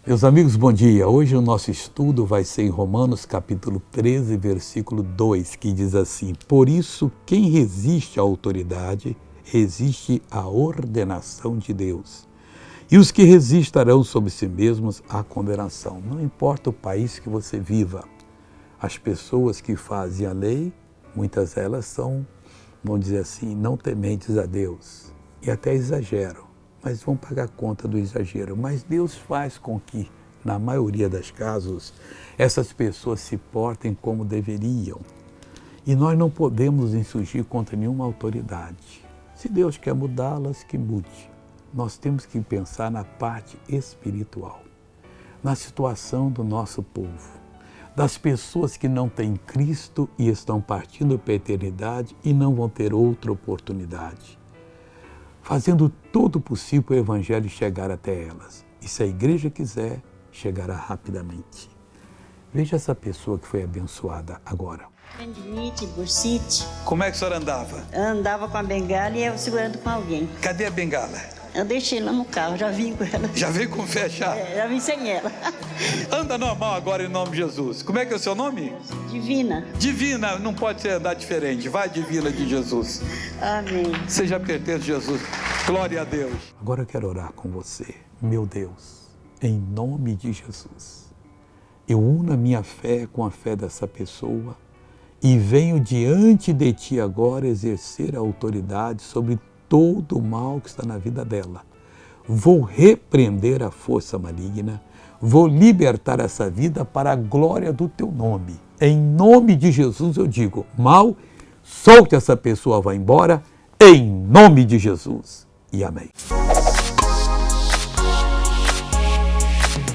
Meus amigos, bom dia. Hoje o nosso estudo vai ser em Romanos capítulo 13, versículo 2, que diz assim: Por isso, quem resiste à autoridade, resiste à ordenação de Deus. E os que resistem estarão sobre si mesmos à condenação. Não importa o país que você viva, as pessoas que fazem a lei, muitas delas são, vamos dizer assim, não tementes a Deus. E até exageram, mas vão pagar conta do exagero. Mas Deus faz com que, na maioria dos casos, essas pessoas se portem como deveriam. E nós não podemos insurgir contra nenhuma autoridade. Se Deus quer mudá-las, que mude. Nós temos que pensar na parte espiritual, na situação do nosso povo, das pessoas que não têm Cristo e estão partindo para a eternidade e não vão ter outra oportunidade. Fazendo todo o possível para o Evangelho chegar até elas. E se a igreja quiser, chegará rapidamente. Veja essa pessoa que foi abençoada agora. Tendinite, bursite. Como é que a senhora andava? Andava com a bengala e eu segurando com alguém. Cadê a bengala? Eu deixei lá no carro, já vim com ela. Já veio com fé já? Já vim sem ela. Anda normal agora em nome de Jesus. Como é que é o seu nome? Divina. Divina, não pode ser andar diferente. Vai, Divina de Jesus. Amém. Seja pertence de Jesus. Glória a Deus. Agora eu quero orar com você. Meu Deus, em nome de Jesus, eu uno a minha fé com a fé dessa pessoa e venho diante de Ti agora exercer a autoridade sobre todo o mal que está na vida dela. Vou repreender a força maligna, vou libertar essa vida para a glória do Teu nome. Em nome de Jesus eu digo, mal, solte essa pessoa, vá embora, em nome de Jesus. E amém.